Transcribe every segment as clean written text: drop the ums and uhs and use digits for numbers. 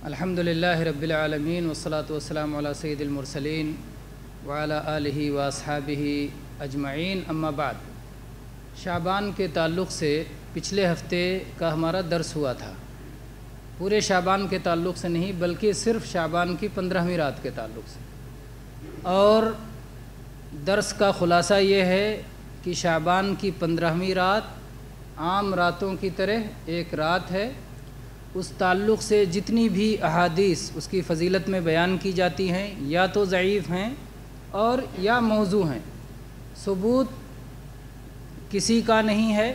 الحمدللہ رب العالمین والصلاة والسلام علی سید المرسلین وعلی آلہ واصحابہ اجمعین، اما بعد۔ شعبان کے تعلق سے پچھلے ہفتے کا ہمارا درس ہوا تھا، پورے شعبان کے تعلق سے نہیں بلکہ صرف شعبان کی 15ویں رات کے تعلق سے، اور درس کا خلاصہ یہ ہے کہ شعبان کی 15ویں رات عام راتوں کی طرح ایک رات ہے۔ اس تعلق سے جتنی بھی احادیث اس کی فضیلت میں بیان کی جاتی ہیں یا تو ضعیف ہیں اور یا موضوع ہیں، ثبوت کسی کا نہیں ہے،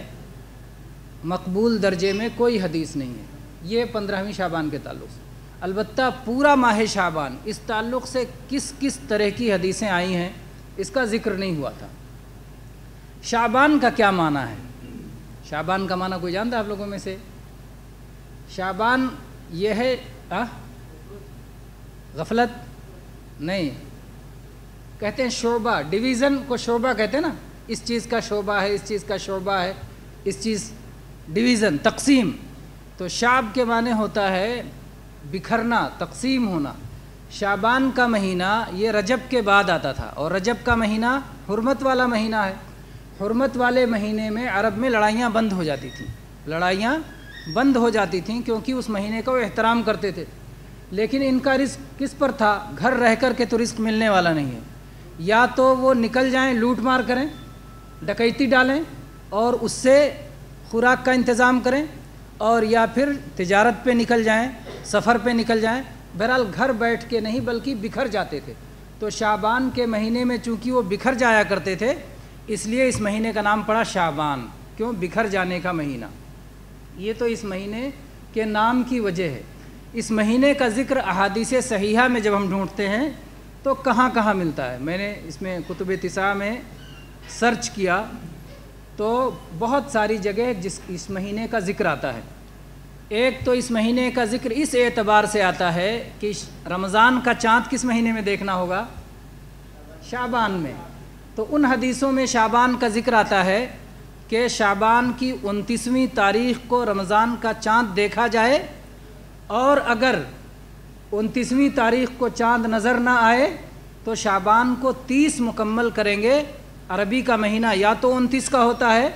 مقبول درجے میں کوئی حدیث نہیں ہے۔ یہ 15ویں شعبان کے تعلق سے۔ البتہ پورا ماہ شعبان اس تعلق سے کس کس طرح کی حدیثیں آئی ہیں اس کا ذکر نہیں ہوا تھا۔ شعبان کا کیا معنی ہے؟ شعبان کا معنی کوئی جانتا ہے آپ لوگوں میں سے؟ شعبان یہ ہے غفلت نہیں، کہتے ہیں شعبہ، ڈویژن کو شعبہ کہتے ہیں نا، اس چیز کا شعبہ ہے، اس چیز کا شعبہ ہے، اس چیز ڈویژن، تقسیم۔ تو شعب کے معنی ہوتا ہے بکھرنا، تقسیم ہونا۔ شعبان کا مہینہ یہ رجب کے بعد آتا تھا، اور رجب کا مہینہ حرمت والا مہینہ ہے۔ حرمت والے مہینے میں عرب میں لڑائیاں بند ہو جاتی تھیں، لڑائیاں بند ہو جاتی تھیں کیونکہ اس مہینے کا وہ احترام کرتے تھے۔ لیکن ان کا رزق کس پر تھا؟ گھر رہ کر کے تو رزق ملنے والا نہیں ہے، یا تو وہ نکل جائیں، لوٹ مار کریں، ڈکیتی ڈالیں اور اس سے خوراک کا انتظام کریں، اور یا پھر تجارت پہ نکل جائیں، سفر پہ نکل جائیں۔ بہرحال گھر بیٹھ کے نہیں بلکہ بکھر جاتے تھے۔ تو شعبان کے مہینے میں چونکہ وہ بکھر جایا کرتے تھے، اس لیے اس مہینے کا نام پڑا شعبان۔ کیوں؟ بکھر جانے کا مہینہ۔ یہ تو اس مہینے کے نام کی وجہ ہے۔ اس مہینے کا ذکر احادیث صحیحہ میں جب ہم ڈھونڈتے ہیں تو کہاں کہاں ملتا ہے؟ میں نے اس میں کتب تسعہ میں سرچ کیا تو بہت ساری جگہ اس مہینے کا ذکر آتا ہے۔ ایک تو اس مہینے کا ذکر اس اعتبار سے آتا ہے کہ رمضان کا چاند کس مہینے میں دیکھنا ہوگا؟ شعبان میں۔ تو ان حدیثوں میں شعبان کا ذکر آتا ہے کہ شعبان کی 29ویں تاریخ کو رمضان کا چاند دیکھا جائے، اور اگر 29ویں تاریخ کو چاند نظر نہ آئے تو شعبان کو 30 مکمل کریں گے۔ عربی کا مہینہ یا تو 29 کا ہوتا ہے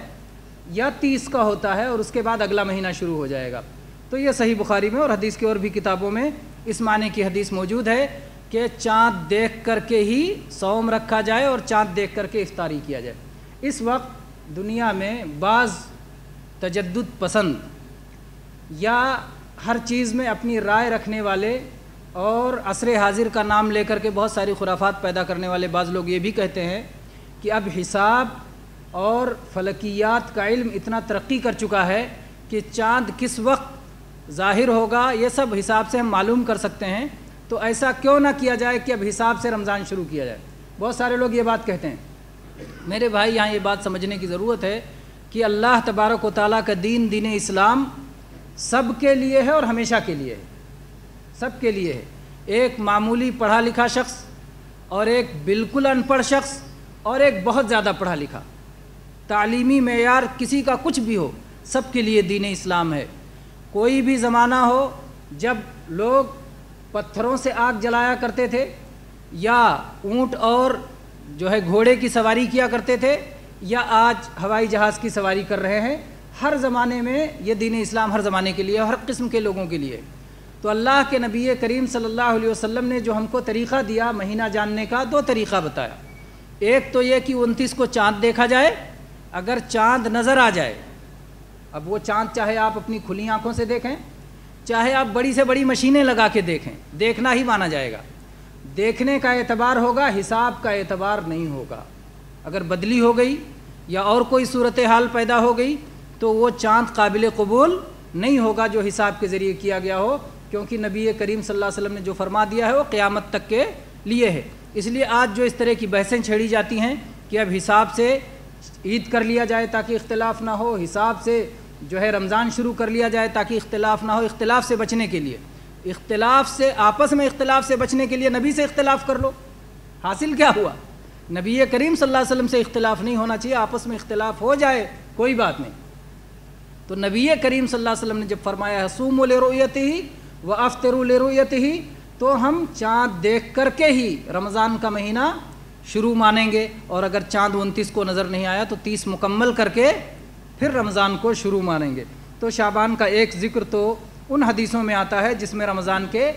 یا 30 کا ہوتا ہے، اور اس کے بعد اگلا مہینہ شروع ہو جائے گا۔ تو یہ صحیح بخاری میں اور حدیث کی اور بھی کتابوں میں اس معنی کی حدیث موجود ہے کہ چاند دیکھ کر کے ہی صوم رکھا جائے اور چاند دیکھ کر کے افطاری کیا جائے۔ اس وقت دنیا میں بعض تجدد پسند یا ہر چیز میں اپنی رائے رکھنے والے اور عصر حاضر کا نام لے کر کے بہت ساری خرافات پیدا کرنے والے بعض لوگ یہ بھی کہتے ہیں کہ اب حساب اور فلکیات کا علم اتنا ترقی کر چکا ہے کہ چاند کس وقت ظاہر ہوگا یہ سب حساب سے ہم معلوم کر سکتے ہیں، تو ایسا کیوں نہ کیا جائے کہ اب حساب سے رمضان شروع کیا جائے۔ بہت سارے لوگ یہ بات کہتے ہیں۔ میرے بھائی، یہاں یہ بات سمجھنے کی ضرورت ہے کہ اللہ تبارک و تعالیٰ کا دین، دین اسلام سب کے لیے ہے اور ہمیشہ کے لیے ہے، سب کے لیے ہے۔ ایک معمولی پڑھا لکھا شخص اور ایک بالکل ان پڑھ شخص اور ایک بہت زیادہ پڑھا لکھا، تعلیمی معیار کسی کا کچھ بھی ہو، سب کے لیے دین اسلام ہے۔ کوئی بھی زمانہ ہو جب لوگ پتھروں سے آگ جلایا کرتے تھے یا اونٹ اور گھوڑے کی سواری کیا کرتے تھے، یا آج ہوائی جہاز کی سواری کر رہے ہیں، ہر زمانے میں یہ دین اسلام ہر زمانے کے لیے، ہر قسم کے لوگوں کے لیے۔ تو اللہ کے نبی کریم صلی اللہ علیہ وسلم نے جو ہم کو طریقہ دیا مہینہ جاننے کا، دو طریقہ بتایا۔ ایک تو یہ کہ 29 کو چاند دیکھا جائے، اگر چاند نظر آ جائے، اب وہ چاند چاہے آپ اپنی کھلی آنکھوں سے دیکھیں، چاہے آپ بڑی سے بڑی مشینیں لگا کے دیکھیں، دیکھنا ہی مانا جائے گا۔ دیکھنے کا اعتبار ہوگا، حساب کا اعتبار نہیں ہوگا۔ اگر بدلی ہو گئی یا اور کوئی صورتحال پیدا ہو گئی تو وہ چاند قابل قبول نہیں ہوگا جو حساب کے ذریعے کیا گیا ہو، کیونکہ نبی کریم صلی اللہ علیہ وسلم نے جو فرما دیا ہے وہ قیامت تک کے لیے ہے۔ اس لیے آج جو اس طرح کی بحثیں چھیڑی جاتی ہیں کہ اب حساب سے عید کر لیا جائے تاکہ اختلاف نہ ہو، حساب سے رمضان شروع کر لیا جائے تاکہ اختلاف نہ ہو، اختلاف سے بچنے کے لیے، اختلاف سے، آپس میں اختلاف سے بچنے کے لیے نبی سے اختلاف کر لو، حاصل کیا ہوا؟ نبی کریم صلی اللہ علیہ وسلم سے اختلاف نہیں ہونا چاہیے، آپس میں اختلاف ہو جائے کوئی بات نہیں۔ تو نبی کریم صلی اللہ علیہ وسلم نے جب فرمایا ہے صوموا لرؤیتہ وافطروا لرؤیتہ، تو ہم چاند دیکھ کر کے ہی رمضان کا مہینہ شروع مانیں گے، اور اگر چاند 29 کو نظر نہیں آیا تو 30 مکمل کر کے پھر رمضان کو شروع مانیں گے۔ تو شعبان کا ایک ذکر تو ان حدیثوں میں آتا ہے جس میں رمضان کے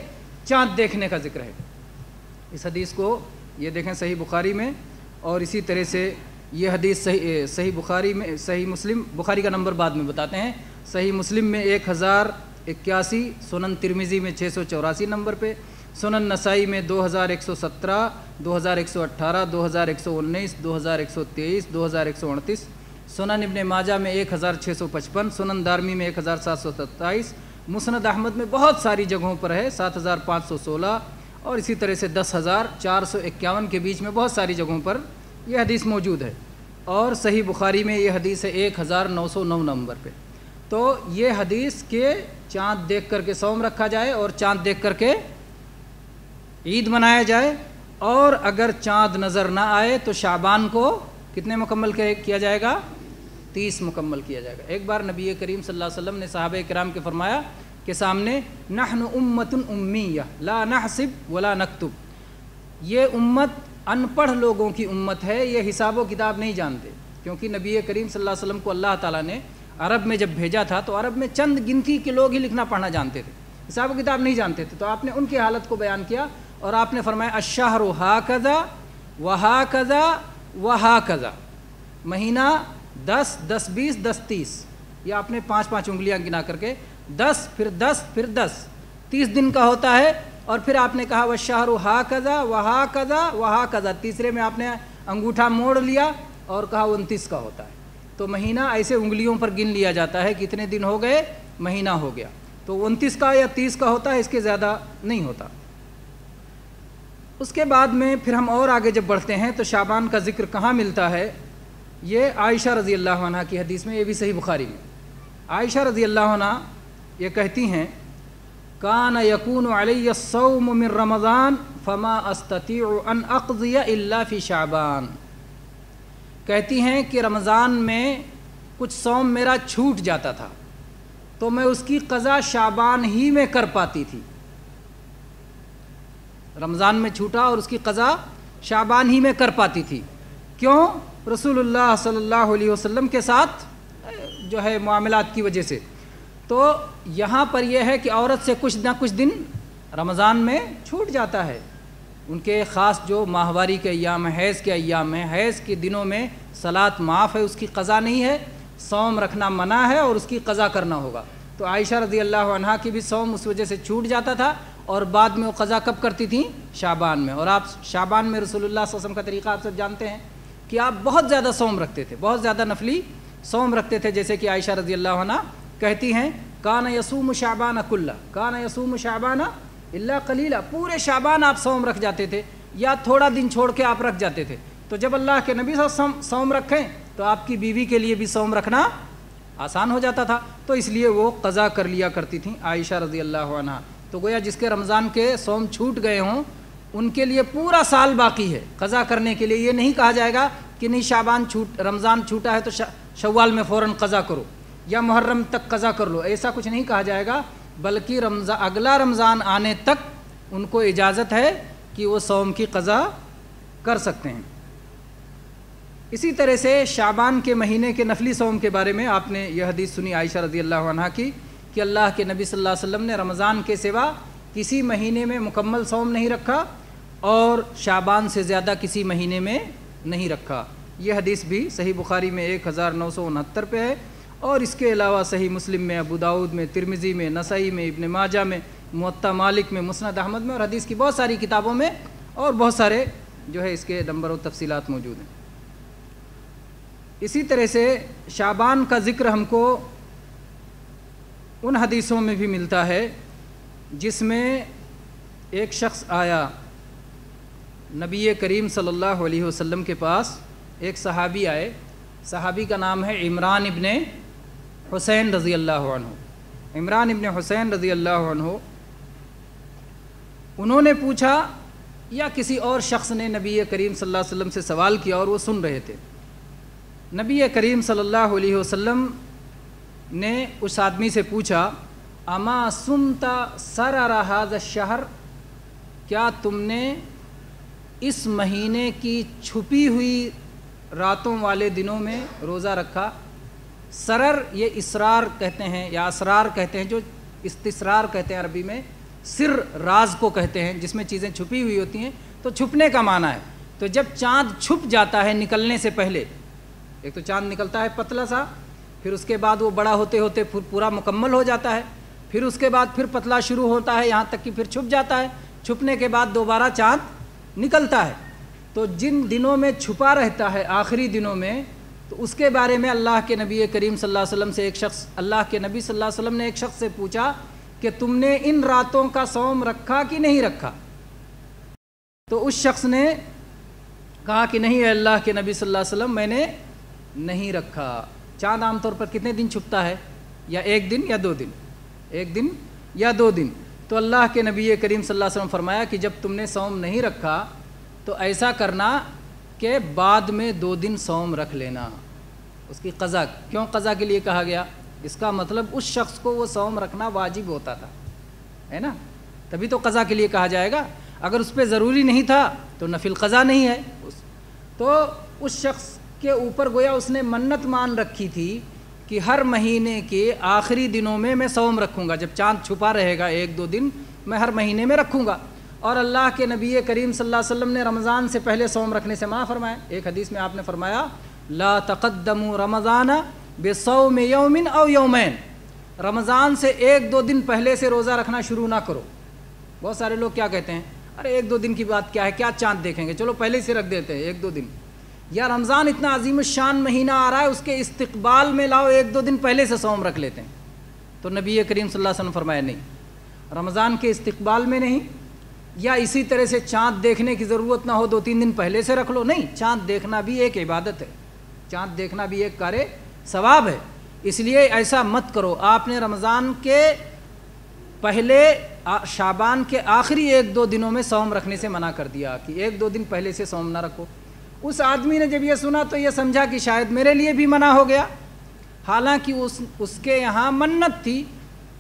چاند دیکھنے کا ذکر ہے۔ اس حدیث کو یہ دیکھیں صحیح بخاری میں، اور اسی طرح سے یہ حدیث صحیح بخاری میں، صحیح مسلم، بخاری کا نمبر بعد میں بتاتے ہیں، صحیح مسلم میں 1081، سنن ترمذی میں 684 نمبر پہ، سنن نسائی میں 2117، 2118، 2119، 2123، 2129، سنن ابن ماجہ میں 1655، سنن دارمی میں 1727، مسند احمد میں بہت ساری جگہوں پر ہے 7516، اور اسی طرح سے 10451 کے بیچ میں بہت ساری جگہوں پر یہ حدیث موجود ہے، اور صحیح بخاری میں یہ حدیث ہے 1909 نمبر پہ۔ تو یہ حدیث کہ چاند دیکھ کر کے صوم رکھا جائے اور چاند دیکھ کر کے عید منایا جائے، اور اگر چاند نظر نہ آئے تو شعبان کو کتنے مکمل کیا جائے گا؟ 30 مکمل کیا جائے گا۔ ایک بار نبی کریم صلی اللہ علیہ وسلم نے صحابہ کرام کے فرمایا کہ سامنے نحن امۃ امیہ لا نحسب ولا نکتب، یہ امت ان پڑھ لوگوں کی امت ہے، یہ حساب و کتاب نہیں جانتے، کیونکہ نبی کریم صلی اللہ علیہ وسلم کو اللہ تعالیٰ نے عرب میں جب بھیجا تھا تو عرب میں چند گنتی کے لوگ ہی لکھنا پڑھنا جانتے تھے، حساب و کتاب نہیں جانتے تھے۔ تو آپ نے ان کی حالت کو بیان کیا، اور آپ نے فرمایا الشہر ہاکذا وہاکذا وہاکذا، مہینہ 10، 10، 20، 10، 30، یہ آپ نے 5 انگلیاں گنا کر کے 10 پھر 10 پھر 10 30 دن کا ہوتا ہے، اور پھر آپ نے کہا والشہر ہاکذا وہاکذا وہاکذا، تیسرے میں آپ نے انگوٹھا موڑ لیا اور کہا 29 کا ہوتا ہے۔ تو مہینہ ایسے انگلیوں پر گن لیا جاتا ہے، کتنے دن ہو گئے، مہینہ ہو گیا، تو 29 کا یا 30 کا ہوتا ہے، اس کے زیادہ نہیں ہوتا۔ اس کے بعد میں پھر ہم اور آگے جب بڑھتے ہیں تو شعبان کا ذکر کہاں ملتا ہے؟ یہ عائشہ رضی اللہ عنہ کی حدیث میں، یہ بھی صحیح بخاری میں، عائشہ رضی اللہ عنہ یہ کہتی ہیں کان یکون علی الصوم من رمضان فما استطیع ان اقضی الا فی شعبان، کہتی ہیں کہ رمضان میں کچھ صوم میرا چھوٹ جاتا تھا تو میں اس کی قضا شعبان ہی میں کر پاتی تھی، رمضان میں چھوٹا اور اس کی قضا شعبان ہی میں کر پاتی تھی۔ کیوں؟ رسول اللہ صلی اللہ علیہ وسلم کے ساتھ جو ہے معاملات کی وجہ سے۔ تو یہاں پر یہ ہے کہ عورت سے کچھ نہ کچھ دن رمضان میں چھوٹ جاتا ہے، ان کے خاص جو ماہواری کے ایام ہیں، حیض کے ایام ہیں، حیض کے دنوں میں صلاۃ معاف ہے، اس کی قضا نہیں ہے، صوم رکھنا منع ہے اور اس کی قضا کرنا ہوگا۔ تو عائشہ رضی اللہ عنہا کی بھی صوم اس وجہ سے چھوٹ جاتا تھا، اور بعد میں وہ قضا کب کرتی تھیں؟ شعبان میں۔ اور آپ شعبان میں رسول اللہ صلی اللہ علیہ وسلم کا طریقہ آپ سب جانتے ہیں کہ آپ بہت زیادہ صوم رکھتے تھے، بہت زیادہ نفلی صوم رکھتے تھے، جیسے کہ عائشہ رضی اللہ عنہ کہتی ہیں کان یصوم شعبان کلہ، کان یصوم شعبان الا قلیلا، پورے شعبان آپ صوم رکھ جاتے تھے یا تھوڑا دن چھوڑ کے آپ رکھ جاتے تھے۔ تو جب اللہ کے نبی صلی اللہ علیہ وسلم صوم رکھیں تو آپ کی بیوی کے لیے بھی صوم رکھنا آسان ہو جاتا تھا، تو اس لیے وہ قضا کر لیا کرتی تھیں عائشہ رضی اللہ عنہ۔ تو گویا جس کے رمضان کے صوم چھوٹ گئے ہوں ان کے لیے پورا سال باقی ہے قضا کرنے کے لیے، یہ نہیں کہا جائے گا کہ نہیں شعبان رمضان چھوٹا ہے تو شوال میں فوراً قضا کرو یا محرم تک قضا کر لو، ایسا کچھ نہیں کہا جائے گا، بلکہ اگلا رمضان آنے تک ان کو اجازت ہے کہ وہ صوم کی قضا کر سکتے ہیں۔ اسی طرح سے شعبان کے مہینے کے نفلی صوم کے بارے میں آپ نے یہ حدیث سنی عائشہ رضی اللہ عنہ کی کہ اللہ کے نبی صلی اللہ علیہ وسلم نے رمضان کے سوا کسی مہینے میں مکمل صوم نہیں رکھا، اور شعبان سے زیادہ کسی مہینے میں نہیں رکھا۔ یہ حدیث بھی صحیح بخاری میں 1969 پہ ہے، اور اس کے علاوہ صحیح مسلم میں، ابو داؤد میں، ترمذی میں، نسائی میں، ابن ماجہ میں، موطا مالک میں، مسند احمد میں، اور حدیث کی بہت ساری کتابوں میں اور بہت سارے جو ہے اس کے نمبر و تفصیلات موجود ہیں۔ اسی طرح سے شعبان کا ذکر ہم کو ان حدیثوں میں بھی ملتا ہے جس میں ایک شخص آیا نبی کریم صلی اللہ علیہ وسلم کے پاس، ایک صحابی آئے، صحابی کا نام ہے عمران ابن حسین رضی اللہ عنہ، عمران ابن حسین رضی اللہ عنہ۔ انہوں نے پوچھا یا کسی اور شخص نے نبی کریم صلی اللہ علیہ وسلم سے سوال کیا اور وہ سن رہے تھے. نبی کریم صلی اللہ علیہ وسلم نے اس آدمی سے پوچھا اما سمت سرر ھذا الشہر، کیا تم نے اس مہینے کی چھپی ہوئی راتوں والے دنوں میں روزہ رکھا؟ سرر یہ اسرار کہتے ہیں یا اسرار کہتے ہیں، جو استسرار کہتے ہیں عربی میں، سر راز کو کہتے ہیں جس میں چیزیں چھپی ہوئی ہوتی ہیں، تو چھپنے کا معنی ہے. تو جب چاند چھپ جاتا ہے نکلنے سے پہلے، ایک تو چاند نکلتا ہے پتلا سا، پھر اس کے بعد وہ بڑا ہوتے ہوتے پورا مکمل ہو جاتا ہے، پھر اس کے بعد پھر پتلا شروع ہوتا ہے یہاں تک کہ پھر چھپ جاتا ہے، چھپنے کے بعد دوبارہ چاند نکلتا ہے. تو جن دنوں میں چھپا رہتا ہے آخری دنوں میں، تو اس کے بارے میں اللہ کے نبی کریم صلی اللہ علیہ وسلم سے اللہ کے نبی صلی اللہ علیہ وسلم نے ایک شخص سے پوچھا کہ تم نے ان راتوں کا صوم رکھا کہ نہیں رکھا؟ تو اس شخص نے کہا کہ نہیں اے اللہ کے نبی صلی اللہ علیہ وسلم، میں نے نہیں رکھا. چاند عام طور پر کتنے دن چھپتا ہے؟ یا ایک دن یا 2 دن؟ ایک دن یا 2 دن. تو اللہ کے نبی کریم صلی اللہ علیہ وسلم فرمایا کہ جب تم نے صوم نہیں رکھا تو ایسا کرنا کہ بعد میں 2 دن صوم رکھ لینا. اس کی قضا، کیوں قضا کے لیے کہا گیا؟ اس کا مطلب اس شخص کو وہ صوم رکھنا واجب ہوتا تھا، ہے نا، تبھی تو قضا کے لیے کہا جائے گا. اگر اس پہ ضروری نہیں تھا تو نفل قضا نہیں ہے. تو اس شخص کے اوپر گویا اس نے منت مان رکھی تھی کہ ہر مہینے کے آخری دنوں میں صوم رکھوں گا. جب چاند چھپا رہے گا 1-2 دن میں ہر مہینے میں رکھوں گا. اور اللہ کے نبی کریم صلی اللہ علیہ وسلم نے رمضان سے پہلے صوم رکھنے سے منع فرمایا. ایک حدیث میں آپ نے فرمایا لا تقدموا رمضان بصوم یوم او یومین، رمضان سے 1-2 دن پہلے سے روزہ رکھنا شروع نہ کرو. بہت سارے لوگ کیا کہتے ہیں، ارے 1-2 دن کی بات کیا ہے، کیا چاند دیکھیں گے، چلو پہلے سے رکھ دیتے ہیں 1-2 دن. یا رمضان اتنا عظیم الشان مہینہ آ رہا ہے، اس کے استقبال میں لاؤ 1-2 دن پہلے سے صوم رکھ لیتے ہیں. تو نبی کریم صلی اللہ علیہ وسلم فرمایا نہیں، رمضان کے استقبال میں نہیں، یا اسی طرح سے چاند دیکھنے کی ضرورت نہ ہو 2-3 دن پہلے سے رکھ لو. نہیں، چاند دیکھنا بھی ایک عبادت ہے، چاند دیکھنا بھی ایک کار ثواب ہے. اس لیے ایسا مت کرو. آپ نے رمضان کے پہلے شعبان کے آخری 1-2 دنوں میں صوم رکھنے سے منع کر دیا کہ 1-2 دن پہلے سے صوم نہ رکھو. اس آدمی نے جب یہ سنا تو یہ سمجھا کہ شاید میرے لیے بھی منع ہو گیا، حالانکہ اس کے یہاں منت تھی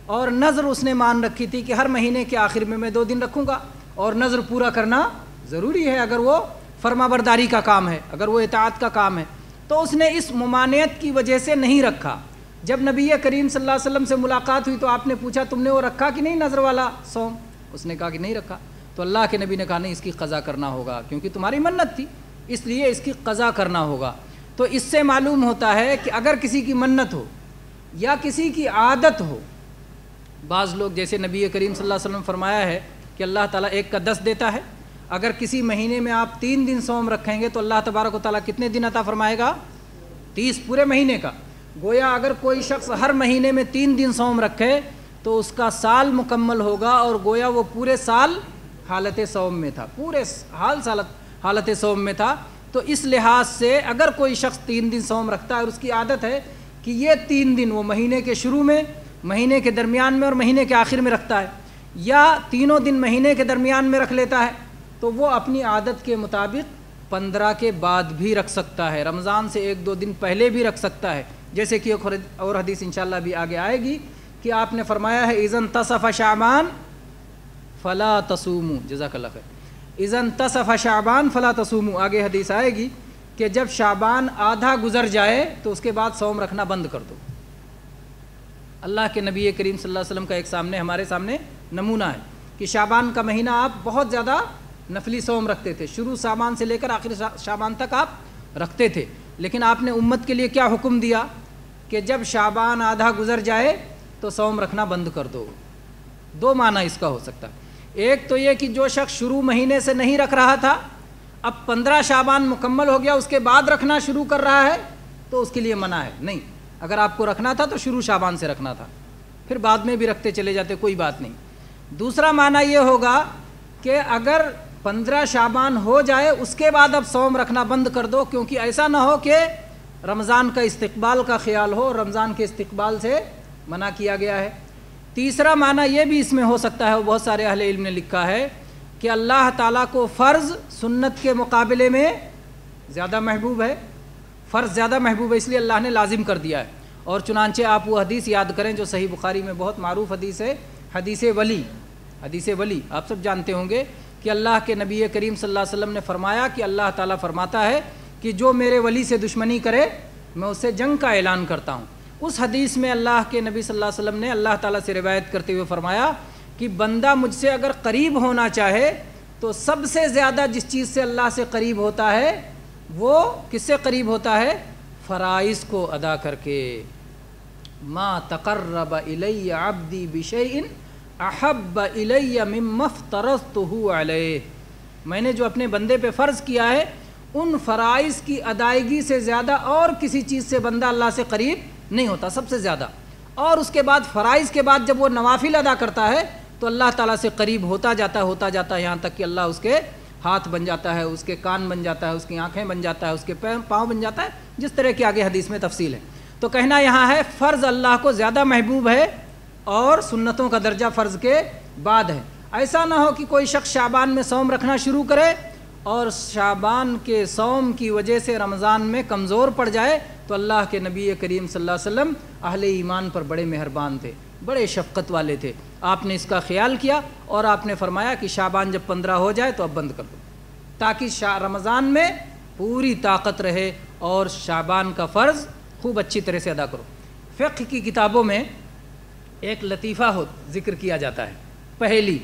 اور نظر اس نے مان رکھی تھی کہ ہر مہینے کے آخر میں 2 دن رکھوں گا. اور نظر پورا کرنا ضروری ہے اگر وہ فرما برداری کا کام ہے، اگر وہ اطاعت کا کام ہے. تو اس نے اس ممانعت کی وجہ سے نہیں رکھا. جب نبی کریم صلی اللہ علیہ وسلم سے ملاقات ہوئی تو آپ نے پوچھا تم نے وہ رکھا کہ نہیں نظر والا صوم؟ اس نے کہا کہ نہیں رکھا. تو اللہ کے نبی نے کہا نہیں، اس کی قضا کرنا ہوگا، کیونکہ تمہاری منت تھی اس لیے اس کی قضا کرنا ہوگا. تو اس سے معلوم ہوتا ہے کہ اگر کسی کی منت ہو یا کسی کی عادت ہو، بعض لوگ جیسے نبی کریم صلی اللہ علیہ وسلم فرمایا ہے کہ اللہ تعالیٰ 1 کا 10 دیتا ہے. اگر کسی مہینے میں آپ 3 دن صوم رکھیں گے تو اللہ تبارک و تعالیٰ کتنے دن عطا فرمائے گا؟ 30 پورے مہینے کا. گویا اگر کوئی شخص ہر مہینے میں 3 دن صوم رکھے تو اس کا سال مکمل ہوگا، اور گویا وہ پورے سال حالت صوم میں تھا، پورے حالت صوم میں تھا. تو اس لحاظ سے اگر کوئی شخص 3 دن صوم رکھتا ہے اور اس کی عادت ہے کہ یہ 3 دن وہ مہینے کے شروع میں، مہینے کے درمیان میں اور مہینے کے آخر میں رکھتا ہے، یا تینوں دن مہینے کے درمیان میں رکھ لیتا ہے، تو وہ اپنی عادت کے مطابق 15 کے بعد بھی رکھ سکتا ہے، رمضان سے 1-2 دن پہلے بھی رکھ سکتا ہے. جیسے کہ ایک اور حدیث انشاءاللہ بھی آگے آئے گی کہ آپ نے فرمایا ہے اذا انتصف شعبان فلا تصوموا، جزاک اللہ خیر، اذا انتصف شعبان فلا تصوموا. آگے حدیث آئے گی کہ جب شعبان آدھا گزر جائے تو اس کے بعد صوم رکھنا بند کر دو. اللہ کے نبی کریم صلی اللہ علیہ وسلم کا ایک ہمارے سامنے نمونہ ہے کہ شعبان کا مہینہ آپ بہت زیادہ نفلی صوم رکھتے تھے، شروع شعبان سے لے کر آخر شعبان تک آپ رکھتے تھے. لیکن آپ نے امت کے لیے کیا حکم دیا کہ جب شعبان آدھا گزر جائے تو صوم رکھنا بند کر دو. 2 معنی اس کا ہو سکتا ہے. ایک تو یہ کہ جو شخص شروع مہینے سے نہیں رکھ رہا تھا، اب 15 شعبان مکمل ہو گیا، اس کے بعد رکھنا شروع کر رہا ہے تو اس کے لیے منع ہے. نہیں، اگر آپ کو رکھنا تھا تو شروع شعبان سے رکھنا تھا، پھر بعد میں بھی رکھتے چلے جاتے، کوئی بات نہیں. دوسرا معنی یہ ہوگا کہ اگر 15 شعبان ہو جائے اس کے بعد اب صوم رکھنا بند کر دو، کیونکہ ایسا نہ ہو کہ رمضان کا استقبال کا خیال ہو، رمضان کے استقبال سے منع کیا گیا ہے. تیسرا معنی یہ بھی اس میں ہو سکتا ہے، بہت سارے اہل علم نے لکھا ہے کہ اللہ تعالیٰ کو فرض سنت کے مقابلے میں زیادہ محبوب ہے، فرض زیادہ محبوب ہے، اس لیے اللہ نے لازم کر دیا ہے۔ اور چنانچہ آپ وہ حدیث یاد کریں جو صحیح بخاری میں بہت معروف حدیث ہے، حدیث ولی، حدیث ولی آپ سب جانتے ہوں گے کہ اللہ کے نبی کریم صلی اللہ علیہ وسلم نے فرمایا کہ اللہ تعالیٰ فرماتا ہے کہ جو میرے ولی سے دشمنی کرے میں اسے جنگ کا اعلان کرتا ہوں۔ اس حدیث میں اللہ کے نبی صلی اللہ علیہ وسلم نے اللہ تعالیٰ سے روایت کرتے ہوئے فرمایا کہ بندہ مجھ سے اگر قریب ہونا چاہے تو سب سے زیادہ جس چیز سے اللہ سے قریب ہوتا ہے وہ کس سے قریب ہوتا ہے؟ فرائض کو ادا کر کے۔ ما تقرب الی عبدی بشیء احب الی مما افترضتہ علیہ، میں نے جو اپنے بندے پہ فرض کیا ہے ان فرائض کی ادائیگی سے زیادہ اور کسی چیز سے بندہ اللہ سے قریب نہیں ہوتا، سب سے زیادہ۔ اور اس کے بعد فرائض کے بعد جب وہ نوافل ادا کرتا ہے تو اللہ تعالیٰ سے قریب ہوتا جاتا ہے یہاں تک کہ اللہ اس کے ہاتھ بن جاتا ہے، اس کے کان بن جاتا ہے، اس کی آنکھیں بن جاتا ہے، اس کے پاؤں بن جاتا ہے، جس طرح کی آگے حدیث میں تفصیل ہے۔ تو کہنا یہاں ہے فرض اللہ کو زیادہ محبوب ہے اور سنتوں کا درجہ فرض کے بعد ہے۔ ایسا نہ ہو کہ کوئی شخص شعبان میں صوم رکھنا شروع کرے اور شعبان کے صوم کی وجہ سے رمضان میں کمزور پڑ جائے، تو اللہ کے نبی کریم صلی اللہ علیہ وسلم اہل ایمان پر بڑے مہربان تھے، بڑے شفقت والے تھے۔ آپ نے اس کا خیال کیا اور آپ نے فرمایا کہ شعبان جب 15 ہو جائے تو اب بند کر دو، تاکہ رمضان میں پوری طاقت رہے اور شعبان کا فرض خوب اچھی طرح سے ادا کرو۔ فقہ کی کتابوں میں ایک لطیفہ ذکر کیا جاتا ہے، پہیلی،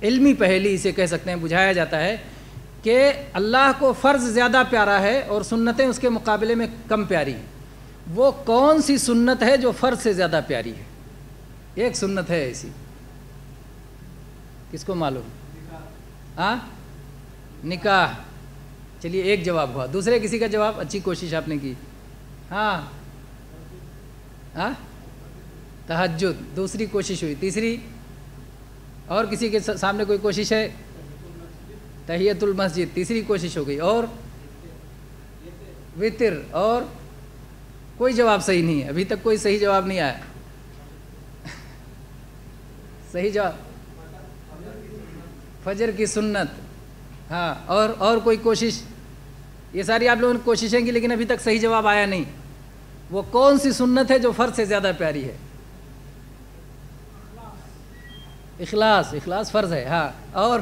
علمی پہیلی اسے کہہ سکتے ہیں، بجھایا جاتا ہے کہ اللہ کو فرض زیادہ پیارا ہے اور سنتیں اس کے مقابلے میں کم پیاری ہیں۔ وہ کون سی سنت ہے جو فرض سے زیادہ پیاری ہے؟ ایک سنت ہے ایسی، کس کو معلوم؟ ہاں، نکاح۔ چلیے ایک جواب ہوا، دوسرے کسی کا جواب؟ اچھی کوشش آپ نے کی۔ ہاں ہاں، تہجد دوسری کوشش ہوئی، تیسری اور کسی کے سامنے کوئی کوشش ہے؟ تحیت المسجد تیسری کوشش ہو گئی، اور وطر، اور کوئی جواب صحیح نہیں ہے، ابھی تک کوئی صحیح جواب نہیں آیا۔ صحیح جواب فجر کی سنت، ہاں، اور کوئی کوشش؟ یہ ساری آپ لوگوں نے کوششیں کی لیکن ابھی تک صحیح جواب آیا نہیں۔ وہ کون سی سنت ہے جو فرض سے زیادہ پیاری ہے؟ اخلاص، اخلاص فرض ہے، ہاں۔ اور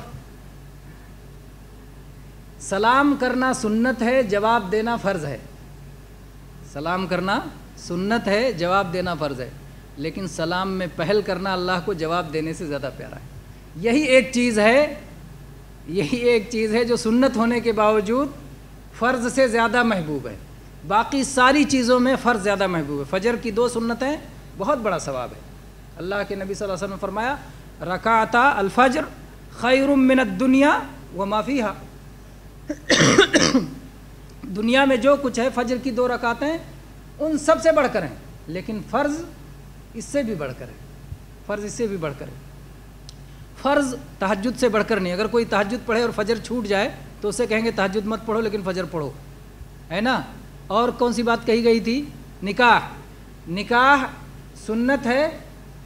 سلام کرنا سنت ہے، جواب دینا فرض ہے۔ سلام کرنا سنت ہے، جواب دینا فرض ہے، لیکن سلام میں پہل کرنا اللہ کو جواب دینے سے زیادہ پیارا ہے۔ یہی ایک چیز ہے جو سنت ہونے کے باوجود فرض سے زیادہ محبوب ہے۔ باقی ساری چیزوں میں فرض زیادہ محبوب ہے۔ فجر کی 2 سنتیں بہت بڑا ثواب ہے۔ اللہ کے نبی صلی اللہ علیہ وسلم نے فرمایا رکعتا الفجر خیر من الدنیا وما فیہا، دنیا میں جو کچھ ہے فجر کی 2 رکعتیں ان سب سے بڑھ کر ہیں، لیکن فرض اس سے بھی بڑھ کر ہے، فرض اس سے بھی بڑھ کر ہے۔ فرض تہجد سے بڑھ کر نہیں۔ اگر کوئی تہجد پڑھے اور فجر چھوٹ جائے تو اسے کہیں گے تہجد مت پڑھو لیکن فجر پڑھو، ہے نا۔ اور کون سی بات کہی گئی تھی؟ نکاح، نکاح سنت ہے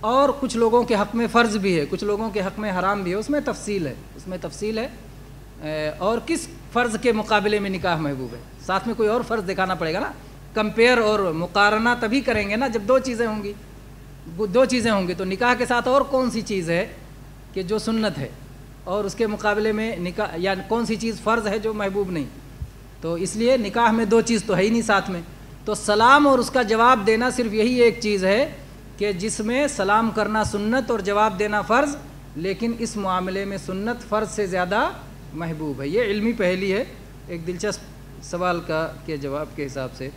اور کچھ لوگوں کے حق میں فرض بھی ہے، کچھ لوگوں کے حق میں حرام بھی ہے، اس میں تفصیل ہے، اور کس فرض کے مقابلے میں نکاح محبوب ہے؟ ساتھ میں کوئی اور فرض دکھانا پڑے گا نا، کمپیئر اور مقارنہ تبھی کریں گے نا جب 2 چیزیں ہوں گی، تو نکاح کے ساتھ اور کون سی چیز ہے کہ جو سنت ہے اور اس کے مقابلے میں نکاح، یا کون سی چیز فرض ہے جو محبوب نہیں؟ تو اس لیے نکاح میں 2 چیز تو ہے ہی نہیں ساتھ میں۔ تو سلام اور اس کا جواب دینا صرف یہی ایک چیز ہے کہ جس میں سلام کرنا سنت اور جواب دینا فرض، لیکن اس معاملے میں سنت فرض سے زیادہ محبوب ہے۔ یہ علمی پہلی ہے، ایک دلچسپ سوال کے جواب کے حساب سے۔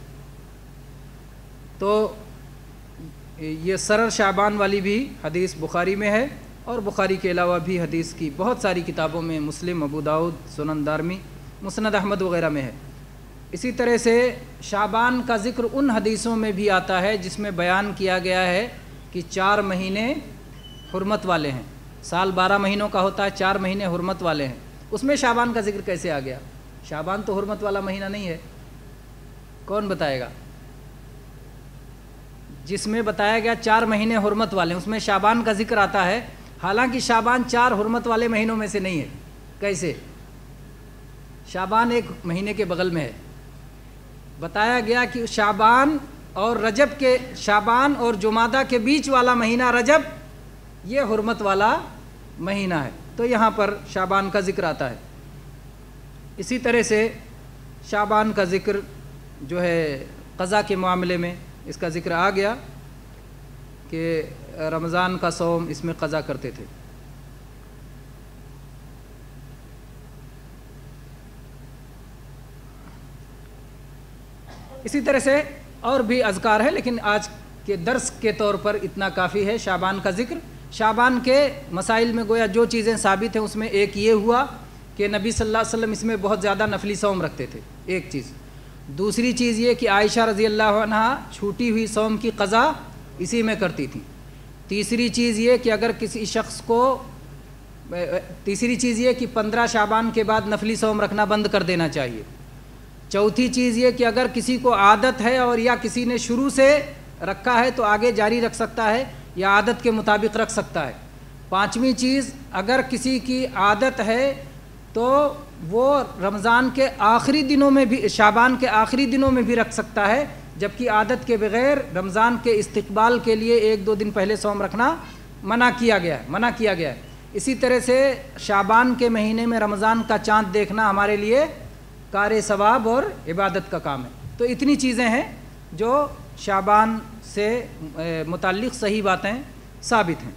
تو یہ سرر شعبان والی بھی حدیث بخاری میں ہے، اور بخاری کے علاوہ بھی حدیث کی بہت ساری کتابوں میں، مسلم، ابو داؤد، سنن دارمی، مسند احمد وغیرہ میں ہے۔ اسی طرح سے شعبان کا ذکر ان حدیثوں میں بھی آتا ہے جس میں بیان کیا گیا ہے کہ 4 مہینے حرمت والے ہیں، سال 12 مہینوں کا ہوتا ہے، 4 مہینے حرمت والے ہیں، اس میں شعبان کا ذکر کیسے آ گیا؟ شعبان تو حرمت والا مہینہ نہیں ہے، کون بتائے گا؟ جس میں بتایا گیا 4 مہینے حرمت والے ہیں اس میں شعبان کا ذکر آتا ہے، حالانکہ شعبان 4 حرمت والے مہینوں میں سے نہیں ہے، کیسے؟ شعبان ایک مہینے کے بغل میں ہے، بتایا گیا کہ شعبان اور رجب کے، شعبان اور جمادہ کے بیچ والا مہینہ رجب یہ حرمت والا مہینہ ہے، تو یہاں پر شعبان کا ذکر آتا ہے۔ اسی طرح سے شعبان کا ذکر جو ہے قضا کے معاملے میں اس کا ذکر آ گیا کہ رمضان کا صوم اس میں قضا کرتے تھے۔ اسی طرح سے اور بھی اذکار ہے، لیکن آج کے درس کے طور پر اتنا کافی ہے شعبان کا ذکر۔ شعبان کے مسائل میں گویا جو چیزیں ثابت ہیں اس میں ایک یہ ہوا کہ نبی صلی اللہ علیہ وسلم اس میں بہت زیادہ نفلی صوم رکھتے تھے، ایک چیز۔ دوسری چیز یہ کہ عائشہ رضی اللہ عنہا چھوٹی ہوئی صوم کی قضا اسی میں کرتی تھیں۔ تیسری چیز یہ کہ اگر کسی شخص کو، تیسری چیز یہ کہ 15 شعبان کے بعد نفلی صوم رکھنا بند کر دینا چاہیے۔ چوتھی چیز یہ کہ اگر کسی کو عادت ہے اور یا کسی نے شروع سے رکھا ہے تو آگے جاری رکھ سکتا ہے یا عادت کے مطابق رکھ سکتا ہے۔ پانچویں چیز، اگر کسی کی عادت ہے تو وہ رمضان کے آخری دنوں میں بھی، شعبان کے آخری دنوں میں بھی رکھ سکتا ہے، جبکہ عادت کے بغیر رمضان کے استقبال کے لیے 1-2 دن پہلے صوم رکھنا منع کیا گیا ہے۔ اسی طرح سے شعبان کے مہینے میں رمضان کا چاند دیکھنا ہمارے لیے کار ثواب اور عبادت کا کام ہے۔ تو اتنی چیزیں ہیں جو شعبان سے متعلق صحیح باتیں ثابت ہیں۔